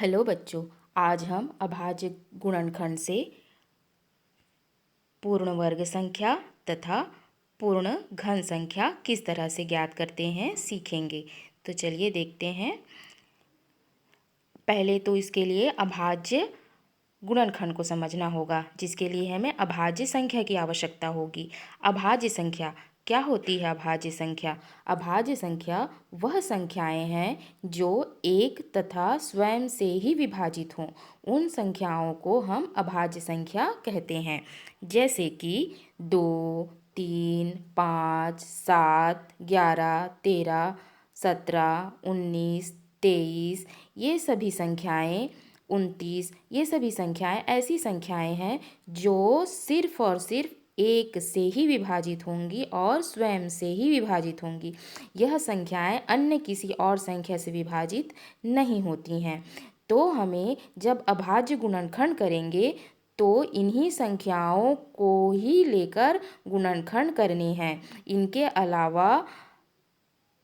Hello बच्चों, आज हम अभाज्य गुणनखंड से पूर्ण वर्ग संख्या तथा पूर्ण घन संख्या किस तरह से ज्ञात करते हैं सीखेंगे। तो चलिए देखते हैं। पहले तो इसके लिए अभाज्य गुणनखंड को समझना होगा, जिसके लिए हमें अभाज्य संख्या की आवश्यकता होगी। अभाज्य संख्या क्या होती है? अभाज्य संख्या अभाज्य संख्या वह संख्याएं हैं जो एक तथा स्वयं से ही विभाजित हों। उन संख्याओं को हम अभाज्य संख्या कहते हैं, जैसे कि 2, 3, 5, 7, 11, 13, 17, 19, 23, ये सभी संख्याएं 29, ये सभी संख्याएं ऐसी संख्याएं हैं जो सिर्फ और सिर्फ एक से ही विभाजित होंगी और स्वयं से ही विभाजित होंगी। यह संख्याएं अन्य किसी और संख्या से विभाजित नहीं होती हैं। तो हमें जब अभाज्य गुणनखंड करेंगे तो इन्हीं संख्याओं को ही लेकर गुणनखंड करने हैं। इनके अलावा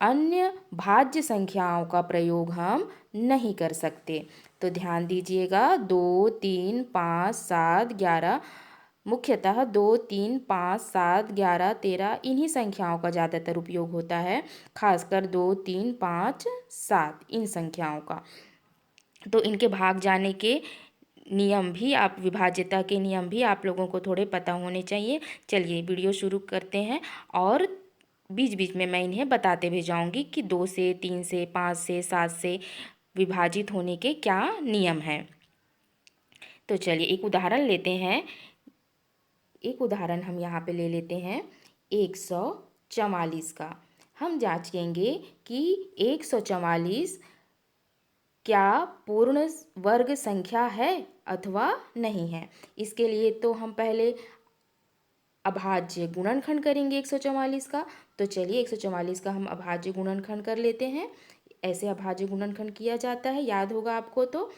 अन्य भाज्य संख्याओं का प्रयोग हम नहीं कर सकते। तो ध्यान दीजिएगा, 2, 3, 5, 7, 11, मुख्यतः 2, 3, 5, 7, 11, 13 इन्हीं संख्याओं का ज़्यादातर उपयोग होता है, खासकर 2, 3, 5, 7 इन संख्याओं का। तो इनके भाग जाने के नियम भी विभाज्यता के नियम भी आप लोगों को थोड़े पता होने चाहिए। चलिए वीडियो शुरू करते हैं और बीच बीच में मैं इन्हें बताते भी जाऊंगी कि 2 से, 3 से, 5 से, 7 से विभाजित होने के क्या नियम हैं। तो चलिए एक उदाहरण लेते हैं। एक उदाहरण हम यहाँ पे ले लेते हैं 144 का। हम जांचेंगे कि 144 क्या पूर्ण वर्ग संख्या है अथवा नहीं है। इसके लिए तो हम पहले अभाज्य गुणनखंड करेंगे 144 का। तो चलिए 144 का हम अभाज्य गुणनखंड कर लेते हैं। ऐसे अभाज्य गुणनखंड किया जाता है, याद होगा आपको। तो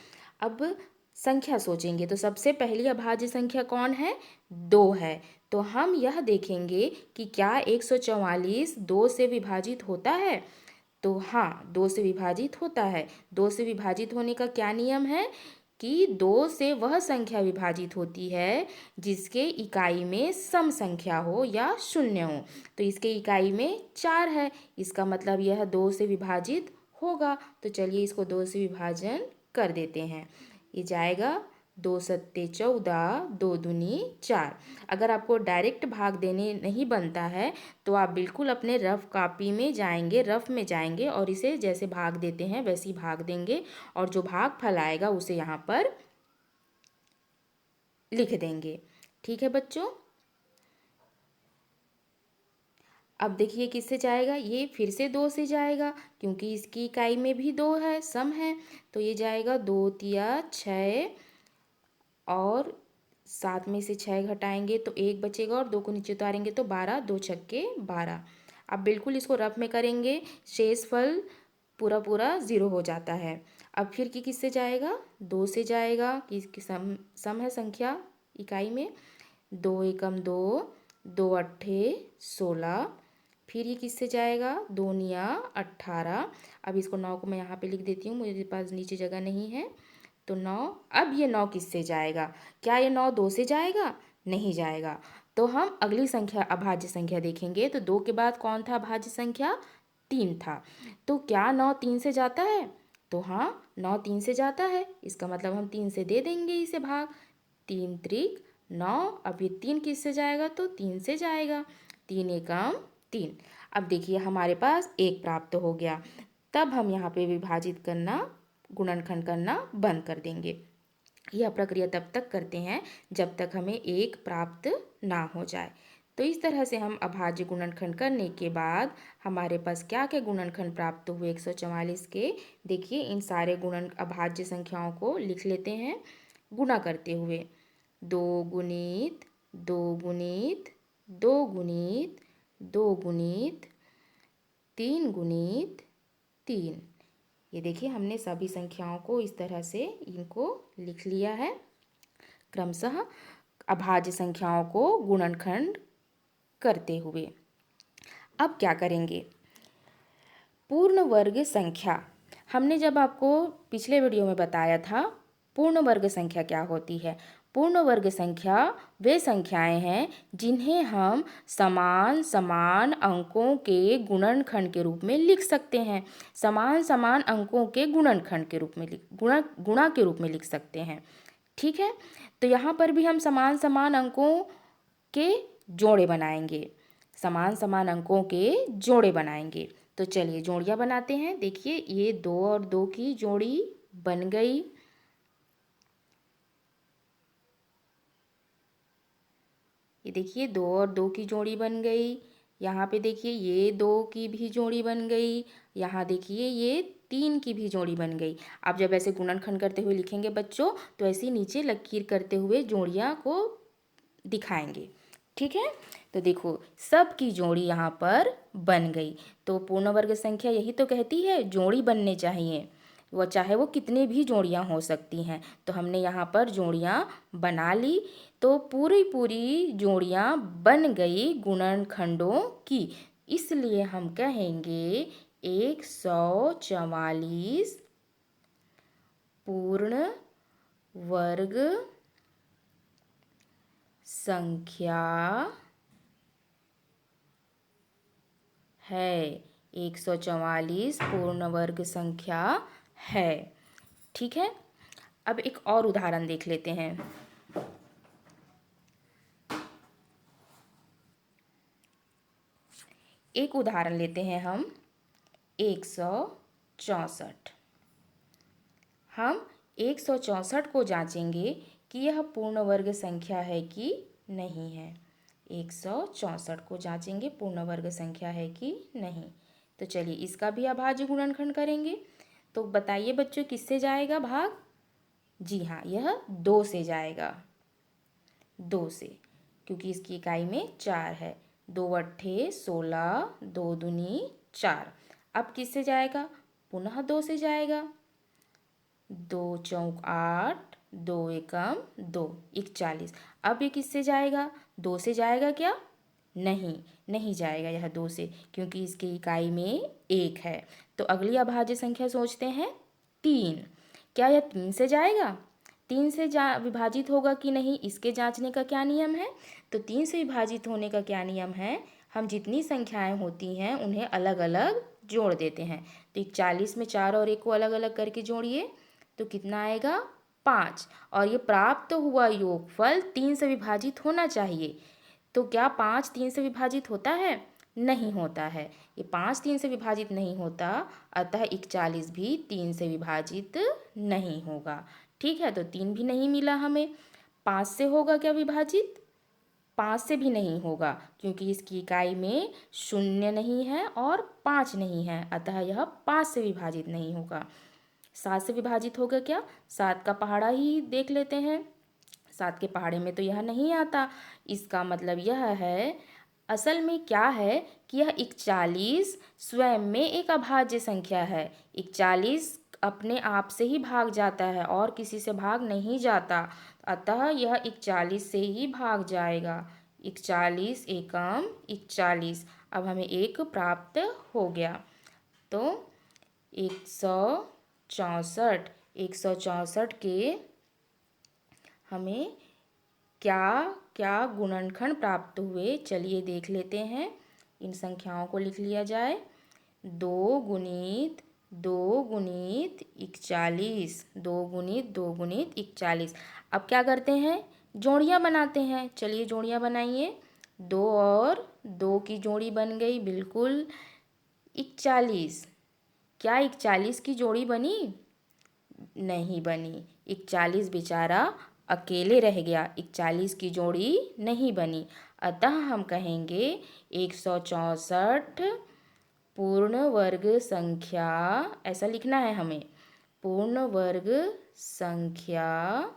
अब संख्या सोचेंगे तो सबसे पहली अभाज्य संख्या कौन है? 2 है। तो हम यह देखेंगे कि क्या 144 2 से विभाजित होता है। तो हाँ, 2 से विभाजित होता है। 2 से विभाजित होने का क्या नियम है कि 2 से वह संख्या विभाजित होती है जिसके इकाई में सम संख्या हो या शून्य हो। तो इसके इकाई में 4 है, इसका मतलब यह 2 से विभाजित होगा। तो चलिए इसको 2 से विभाजन कर देते हैं। ये जाएगा 2 सत्ते 14, 2 दूनी 4। अगर आपको डायरेक्ट भाग देने नहीं बनता है तो आप बिल्कुल अपने रफ कॉपी में जाएंगे, रफ में जाएंगे और इसे जैसे भाग देते हैं वैसे ही भाग देंगे और जो भागफल आएगा उसे यहाँ पर लिख देंगे। ठीक है बच्चों। अब देखिए किससे जाएगा, ये फिर से 2 से जाएगा क्योंकि इसकी इकाई में भी 2 है, सम है। तो ये जाएगा 2 तिया 6 और 7 में से 6 घटाएंगे तो 1 बचेगा और 2 को नीचे उतारेंगे तो 12, 2 छक्के 12। अब बिल्कुल इसको रफ में करेंगे, शेषफल पूरा पूरा 0 हो जाता है। अब फिर की किससे जाएगा? 2 से जाएगा कि सम है संख्या इकाई में। 2 एकम 2, 2 अट्ठे 16। फिर ये किससे जाएगा? 2 निया 18। अब इसको 9 को मैं यहाँ पे लिख देती हूँ, मुझे पास नीचे जगह नहीं है। तो 9। अब ये 9 किससे जाएगा? क्या ये 9 2 से जाएगा? नहीं जाएगा। तो हम अगली संख्या अभाज्य संख्या देखेंगे। तो 2 के बाद कौन था अभाज्य संख्या? 3 था। तो क्या 9 3 से जाता है? तो हाँ, 9 3 से जाता है। इसका मतलब हम 3 से दे देंगे इसे भाग। 3 त्रिक 9। अब ये 3 किससे जाएगा? तो 3 से जाएगा। 3 एकम 3। अब देखिए हमारे पास 1 प्राप्त हो गया। तब हम यहाँ पे विभाजित करना, गुणनखंड करना बंद कर देंगे। यह प्रक्रिया तब तक करते हैं जब तक हमें 1 प्राप्त ना हो जाए। तो इस तरह से हम अभाज्य गुणनखंड करने के बाद हमारे पास क्या क्या गुणनखंड प्राप्त हुए 144 के। देखिए इन सारे अभाज्य संख्याओं को लिख लेते हैं गुणा करते हुए। 2 गुणित 2 गुणित 2 गुणित 2 गुणित 3 गुणित 3। ये देखिए हमने सभी संख्याओं को इस तरह से इनको लिख लिया है क्रमशः अभाज्य संख्याओं को गुणनखंड करते हुए। अब क्या करेंगे? पूर्ण वर्ग संख्या हमने जब आपको पिछले वीडियो में बताया था पूर्ण वर्ग संख्या क्या होती है। पूर्ण वर्ग संख्या वे संख्याएं हैं जिन्हें हम समान समान अंकों के गुणनखंड के रूप में लिख सकते हैं। समान समान अंकों के गुणनखंड के रूप में गुणा के रूप में लिख सकते हैं। ठीक है, तो यहाँ पर भी हम समान समान अंकों के जोड़े बनाएंगे। समान समान अंकों के जोड़े बनाएंगे। तो चलिए जोड़ियाँ बनाते हैं। देखिए ये 2 और 2 की जोड़ी बन गई। ये देखिए 2 और 2 की जोड़ी बन गई। यहाँ पे देखिए ये 2 की भी जोड़ी बन गई। यहाँ देखिए ये 3 की भी जोड़ी बन गई। आप जब ऐसे गुणनखंड करते हुए लिखेंगे बच्चों, तो ऐसे नीचे लकीर करते हुए जोड़ियाँ को दिखाएंगे। ठीक है, तो देखो सब की जोड़ी यहाँ पर बन गई। तो पूर्ण वर्ग संख्या यही तो कहती है जोड़ी बनने चाहिए, वो चाहे वो कितने भी जोड़ियाँ हो सकती हैं। तो हमने यहाँ पर जोड़ियाँ बना ली। तो पूरी पूरी जोड़ियाँ बन गई गुणनखंडों की, इसलिए हम कहेंगे 144 पूर्ण वर्ग संख्या है। 144 पूर्ण वर्ग संख्या है। ठीक है, अब एक और उदाहरण देख लेते हैं। एक उदाहरण लेते हैं हम 164। हम 164 को जांचेंगे कि यह पूर्ण वर्ग संख्या है कि नहीं है। 164 को जांचेंगे पूर्ण वर्ग संख्या है कि नहीं। तो चलिए इसका भी अभाज्य गुणनखंड करेंगे। तो बताइए बच्चों किससे जाएगा भाग? जी हाँ, यह 2 से जाएगा। 2 से, क्योंकि इसकी इकाई में 4 है। 2 अट्ठे 16, 2 दूनी 4। अब किससे जाएगा? पुनः 2 से जाएगा। 2 चौक 8, 2 एकम 2, 41। अब ये किससे जाएगा? 2 से जाएगा क्या? नहीं, नहीं जाएगा यह 2 से, क्योंकि इसकी इकाई में 1 है। तो अगली अभाज्य संख्या सोचते हैं 3। क्या यह 3 से जाएगा? 3 से विभाजित होगा कि नहीं, इसके जांचने का क्या नियम है? तो 3 से विभाजित होने का क्या नियम है? हम जितनी संख्याएं होती हैं उन्हें अलग अलग जोड़ देते हैं। तो 41 में 4 और 1 को अलग अलग करके जोड़िए, तो कितना आएगा? 5। और ये प्राप्त हुआ योगफल 3 से विभाजित होना चाहिए। तो क्या 5 3 से विभाजित होता है? नहीं होता है। ये 5 3 से विभाजित नहीं होता, अतः 41 भी 3 से विभाजित नहीं होगा। ठीक है, तो 3 भी नहीं मिला हमें। 5 से होगा क्या विभाजित? 5 से भी नहीं होगा, क्योंकि इसकी इकाई में 0 नहीं है और 5 नहीं है, अतः यह 5 से विभाजित नहीं होगा। 7 से विभाजित होगा क्या? 7 का पहाड़ा ही देख लेते हैं। 7 के पहाड़े में तो यह नहीं आता। इसका मतलब यह है, असल में क्या है कि यह 41 स्वयं में एक अभाज्य संख्या है। 41 अपने आप से ही भाग जाता है और किसी से भाग नहीं जाता, अतः यह 41 से ही भाग जाएगा। 41 एकम 41। अब हमें 1 प्राप्त हो गया। तो 164 के हमें क्या क्या गुणनखंड प्राप्त हुए, चलिए देख लेते हैं। इन संख्याओं को लिख लिया जाए। 2 गुणित 2 गुणित 41, 2 गुणित 2 गुणित 41। अब क्या करते हैं? जोड़ियाँ बनाते हैं। चलिए जोड़ियाँ बनाइए। 2 और 2 की जोड़ी बन गई, बिल्कुल 41। क्या 41 की जोड़ी बनी? नहीं बनी। 41 बेचारा अकेले रह गया, 41 की जोड़ी नहीं बनी। अतः हम कहेंगे 164 पूर्ण वर्ग संख्या, ऐसा लिखना है हमें, पूर्ण वर्ग संख्या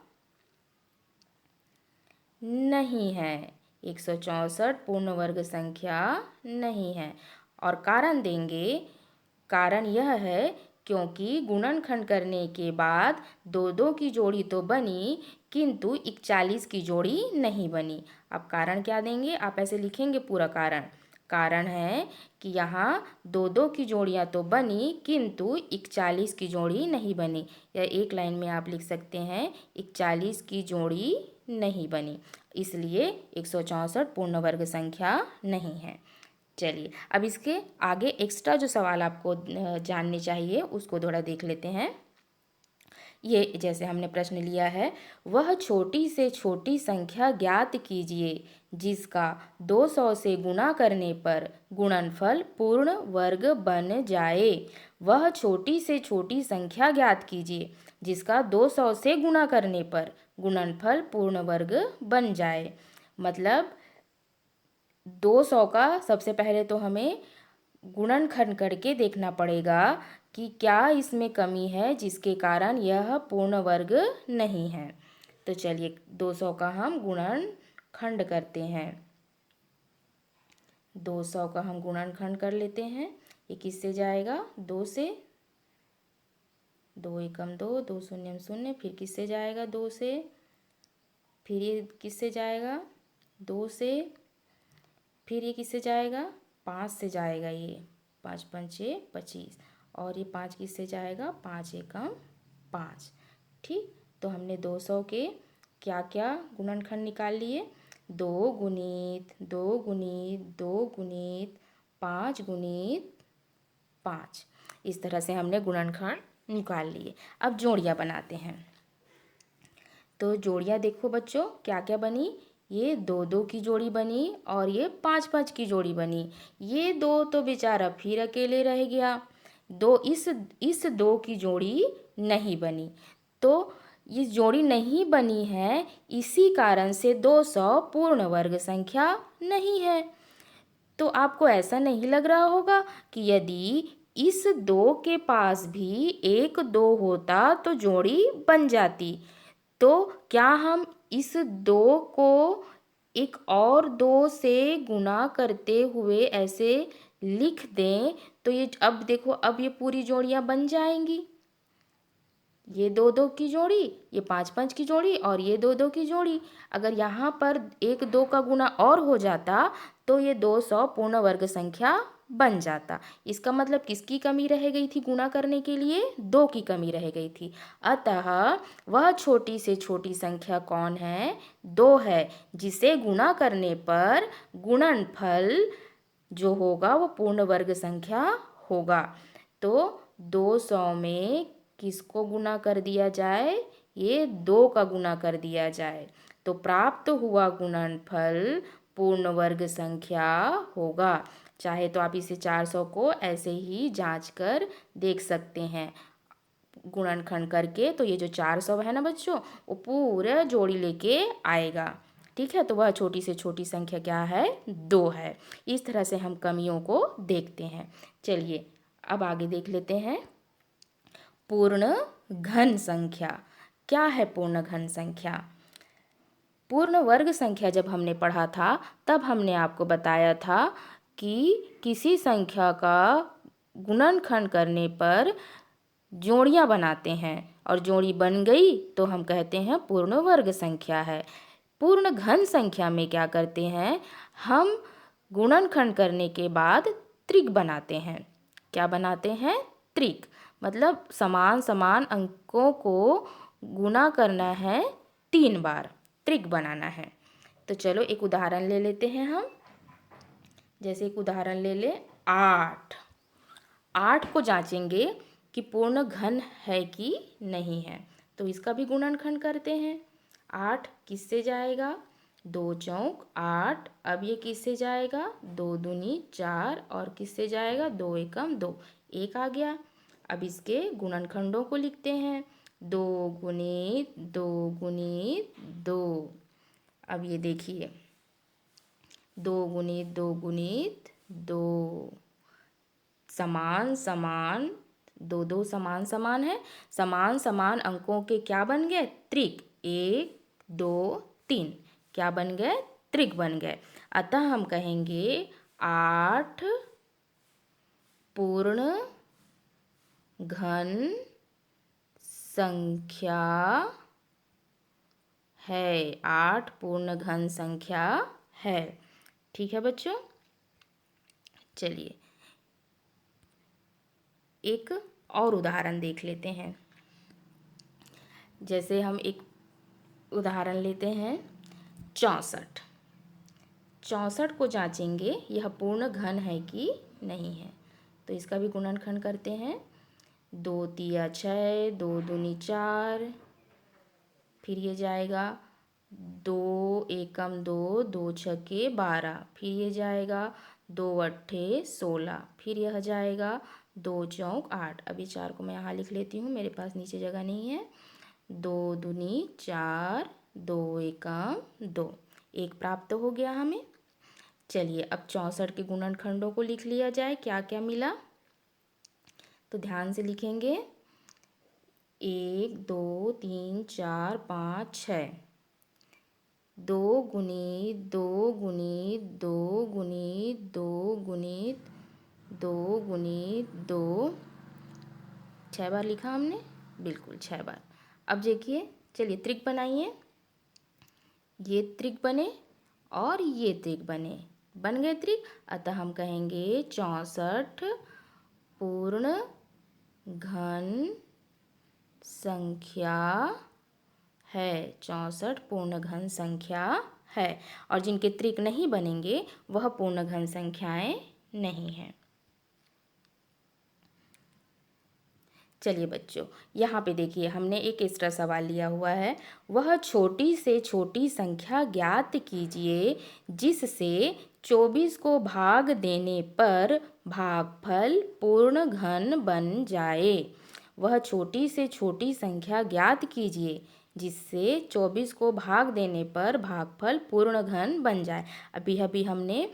नहीं है। 164 पूर्ण वर्ग संख्या नहीं है। और कारण देंगे। कारण यह है क्योंकि गुणनखंड करने के बाद 2 की जोड़ी तो बनी, किंतु 41 की जोड़ी नहीं बनी। अब कारण क्या देंगे? आप ऐसे लिखेंगे पूरा कारण। कारण है कि यहाँ दो दो की जोड़ियाँ तो बनी किंतु 41 की जोड़ी नहीं बनी। या एक लाइन में आप लिख सकते हैं 41 की जोड़ी नहीं बनी, इसलिए 164 पूर्ण वर्ग संख्या नहीं है। चलिए अब इसके आगे एक्स्ट्रा जो सवाल आपको जानने चाहिए उसको थोड़ा देख लेते हैं। ये जैसे हमने प्रश्न लिया है, वह छोटी से छोटी संख्या ज्ञात कीजिए जिसका 200 से गुणा करने पर गुणनफल पूर्ण वर्ग बन जाए। वह छोटी से छोटी संख्या ज्ञात कीजिए जिसका 200 से गुणा करने पर गुणनफल पूर्ण वर्ग बन जाए। मतलब 200 का सबसे पहले तो हमें गुणनखंड करके देखना पड़ेगा कि क्या इसमें कमी है जिसके कारण यह पूर्ण वर्ग नहीं है। तो चलिए 200 का हम गुणनखंड करते हैं। 200 का हम गुणनखंड कर लेते हैं। ये किससे जाएगा? 2 से, 2 एकम 2, 2 शून्यम शून्य, फिर किससे जाएगा? 2 से, फिर ये किससे जाएगा? 2 से, फिर ये किससे जाएगा? 5 से जाएगा। ये 5 पंचे 25, और ये 5 किससे जाएगा? 5 एकम 5। ठीक, तो हमने 200 के क्या क्या गुणनखंड निकाल लिए? 2 गुणित 2 गुणित 2 गुणित 5 गुणित 5। इस तरह से हमने गुणनखंड निकाल लिए। अब जोड़ियाँ बनाते हैं। तो जोड़ियाँ देखो बच्चों क्या क्या बनी। ये 2 2 की जोड़ी बनी और ये 5 5 की जोड़ी बनी। ये 2 तो बेचारा फिर अकेले रह गया। इस 2 की जोड़ी नहीं बनी। तो ये जोड़ी नहीं बनी है, इसी कारण से 200 पूर्ण वर्ग संख्या नहीं है। तो आपको ऐसा नहीं लग रहा होगा कि यदि इस 2 के पास भी एक 2 होता तो जोड़ी बन जाती। तो क्या हम इस 2 को एक और 2 से गुणा करते हुए ऐसे लिख दें तो ये अब देखो, अब ये पूरी जोड़ियाँ बन जाएंगी। ये 2 2 की जोड़ी, ये 5 5 की जोड़ी और ये 2 2 की जोड़ी। अगर यहाँ पर एक 2 का गुना और हो जाता तो ये 200 पूर्ण वर्ग संख्या बन जाता। इसका मतलब किसकी कमी रह गई थी गुणा करने के लिए? 2 की कमी रह गई थी। अतः वह छोटी से छोटी संख्या कौन है? 2 है, जिसे गुणा करने पर गुणनफल जो होगा वो पूर्ण वर्ग संख्या होगा। तो 200 में किसको गुना कर दिया जाए? ये 2 का गुना कर दिया जाए तो प्राप्त हुआ गुणनफल पूर्ण वर्ग संख्या होगा। चाहे तो आप इसे 400 को ऐसे ही जांच कर देख सकते हैं गुणनखंड करके। तो ये जो 400 है ना बच्चों, वो पूरा जोड़ी लेके आएगा। ठीक है, तो वह छोटी से छोटी संख्या क्या है? 2 है। इस तरह से हम कमियों को देखते हैं। चलिए अब आगे देख लेते हैं पूर्ण घन संख्या। क्या है पूर्ण घन संख्या? पूर्ण वर्ग संख्या जब हमने पढ़ा था तब हमने आपको बताया था कि किसी संख्या का गुणनखंड करने पर जोड़ियाँ बनाते हैं और जोड़ी बन गई तो हम कहते हैं पूर्ण वर्ग संख्या है। पूर्ण घन संख्या में क्या करते हैं? हम गुणनखंड करने के बाद त्रिक बनाते हैं। क्या बनाते हैं? त्रिक। मतलब समान समान अंकों को गुणा करना है 3 बार, त्रिक बनाना है। तो चलो एक उदाहरण ले लेते हैं हम। जैसे एक उदाहरण ले ले 8। 8 को जांचेंगे कि पूर्ण घन है कि नहीं है। तो इसका भी गुणनखंड करते हैं। 8 किससे जाएगा? 2 चौक 8। अब ये किससे जाएगा? 2 दूनी 4 और किससे जाएगा? 2 एकम 2। 1 आ गया। अब इसके गुणनखंडों को लिखते हैं। 2 गुणित 2 गुणित 2। अब ये देखिए 2 गुणित 2 गुणित 2 समान समान, 2 2 समान समान है। समान समान अंकों के क्या बन गए? त्रिक। 1 2 3 क्या बन गए? त्रिक बन गए। अतः हम कहेंगे 8 पूर्ण घन संख्या है। 8 पूर्ण घन संख्या है। ठीक है बच्चों। चलिए एक और उदाहरण देख लेते हैं। जैसे हम एक उदाहरण लेते हैं 64। 64 को जांचेंगे यह पूर्ण घन है कि नहीं है। तो इसका भी गुणनखंड करते हैं। 2 तिया 6, 2 दूनी 4, फिर ये जाएगा 2 एकम 2, 2 छके 12, फिर ये जाएगा 2 अट्ठे 16, फिर यह जाएगा 2 चौक 8। अभी 4 को मैं यहाँ लिख लेती हूँ, मेरे पास नीचे जगह नहीं है। 2 दूनी 4, 2 एकम 2, एक प्राप्त हो गया हमें। चलिए अब 64 के गुणनखंडों को लिख लिया जाए, क्या क्या मिला। तो ध्यान से लिखेंगे। 1 2 3 4 5 6, 2 गुणित 2 गुणित 2 गुणित 2 गुणित 2 गुणित 2, 6 बार लिखा हमने, बिल्कुल 6 बार। अब देखिए, चलिए त्रिक बनाइए। ये त्रिक बने और ये त्रिक बने, बन गए त्रिक। अतः हम कहेंगे 64 पूर्ण घन संख्या है। 64 पूर्ण घन संख्या है। और जिनके त्रिक नहीं बनेंगे वह पूर्ण घन संख्याएं नहीं हैं। चलिए बच्चों, यहाँ पे देखिए हमने एक एक्स्ट्रा सवाल लिया हुआ है। वह छोटी से छोटी संख्या ज्ञात कीजिए जिससे 24 को भाग देने पर भागफल पूर्ण घन बन जाए। वह छोटी से छोटी संख्या ज्ञात कीजिए जिससे 24 को भाग देने पर भागफल पूर्ण घन बन जाए। अभी अभी हमने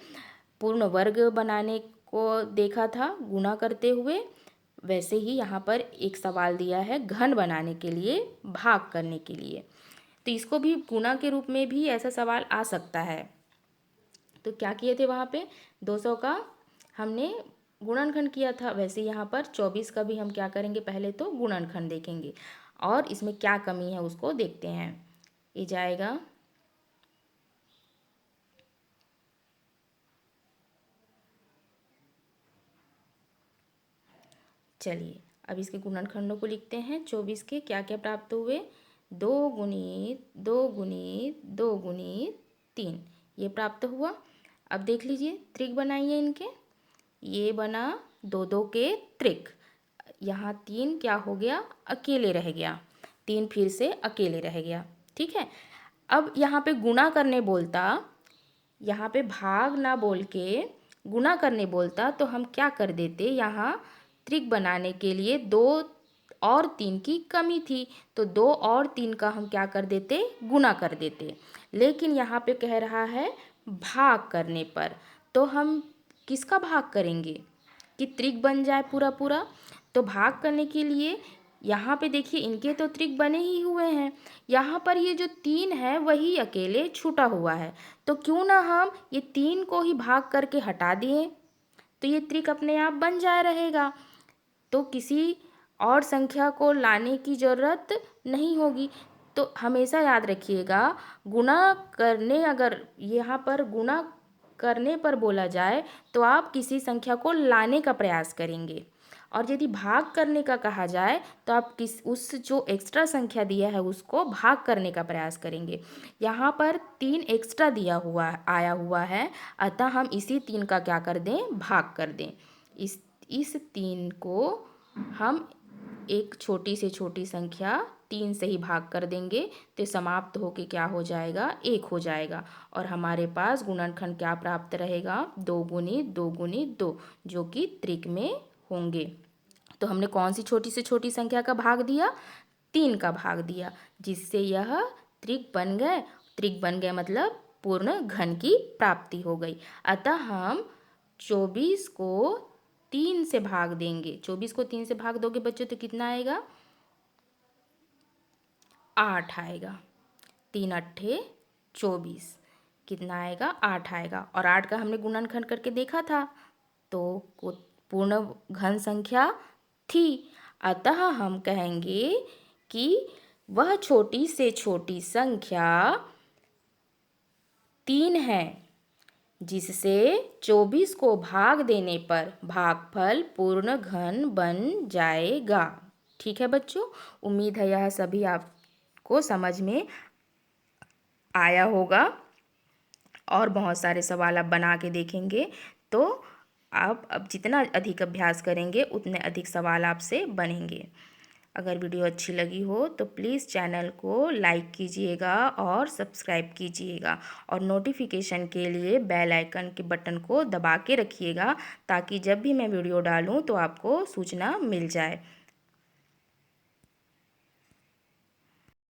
पूर्ण वर्ग बनाने को देखा था गुणा करते हुए, वैसे ही यहाँ पर एक सवाल दिया है घन बनाने के लिए, भाग करने के लिए। तो इसको भी गुणा के रूप में भी ऐसा सवाल आ सकता है। तो क्या किए थे वहाँ पे 200 का हमने गुणनखंड किया था, वैसे यहाँ पर 24 का भी हम क्या करेंगे, पहले तो गुणनखंड देखेंगे और इसमें क्या कमी है उसको देखते हैं। ये जाएगा चलिए अब इसके गुणनखंडों को लिखते हैं। 24 के क्या क्या प्राप्त हुए, 2 गुणित 2 गुणित 2 गुणित 3, ये प्राप्त हुआ। अब देख लीजिए त्रिक बनाइए इनके। ये बना 2 2 के त्रिक। यहाँ 3 क्या हो गया, अकेले रह गया। 3 फिर से अकेले रह गया, ठीक है। अब यहाँ पे गुणा करने बोलता, यहाँ पे भाग ना बोल के गुणा करने बोलता तो हम क्या कर देते, यहाँ त्रिक बनाने के लिए 2 और 3 की कमी थी तो 2 और 3 का हम क्या कर देते, गुणा कर देते। लेकिन यहाँ पे कह रहा है भाग करने पर, तो हम किसका भाग करेंगे कि त्रिक बन जाए पूरा पूरा। तो भाग करने के लिए यहाँ पे देखिए इनके तो त्रिक बने ही हुए हैं, यहाँ पर ये जो 3 है वही अकेले छूटा हुआ है। तो क्यों ना हम ये 3 को ही भाग करके हटा दिए, तो ये त्रिक अपने आप बन जाए रहेगा। तो किसी और संख्या को लाने की ज़रूरत नहीं होगी। तो हमेशा याद रखिएगा, गुणा करने अगर यहाँ पर गुणा करने पर बोला जाए तो आप किसी संख्या को लाने का प्रयास करेंगे, और यदि भाग करने का कहा जाए तो आप उस जो एक्स्ट्रा संख्या दिया है उसको भाग करने का प्रयास करेंगे। यहाँ पर 3 एक्स्ट्रा दिया हुआ आया हुआ है, अतः हम इसी 3 का क्या कर दें, भाग कर दें। इस 3 को हम एक छोटी से छोटी संख्या 3 से ही भाग कर देंगे तो समाप्त होके क्या हो जाएगा, 1 हो जाएगा। और हमारे पास गुणनखंड क्या प्राप्त रहेगा, 2 गुणित 2 गुणित 2, जो कि त्रिक में होंगे। तो हमने कौन सी छोटी से छोटी संख्या का भाग दिया, 3 का भाग दिया, जिससे यह त्रिक बन गए। त्रिक बन गए मतलब पूर्ण घन की प्राप्ति हो गई। अतः हम 24 को 3 से भाग देंगे। 24 को 3 से भाग दोगे बच्चों तो कितना आएगा, 8 आएगा। 3 अट्ठे 24, कितना आएगा, 8 आएगा। और 8 का हमने गुणनखंड करके देखा था तो पूर्ण घन संख्या थी। अतः हम कहेंगे कि वह छोटी से छोटी संख्या 3 है जिससे 24 को भाग देने पर भागफल पूर्ण घन बन जाएगा। ठीक है बच्चों, उम्मीद है यह सभी आपको समझ में आया होगा और बहुत सारे सवाल आप बना के देखेंगे तो आप अब जितना अधिक अभ्यास करेंगे उतने अधिक सवाल आपसे बनेंगे। अगर वीडियो अच्छी लगी हो तो प्लीज़ चैनल को लाइक कीजिएगा और सब्सक्राइब कीजिएगा और नोटिफिकेशन के लिए बेल आइकन के बटन को दबा के रखिएगा ताकि जब भी मैं वीडियो डालूं तो आपको सूचना मिल जाए।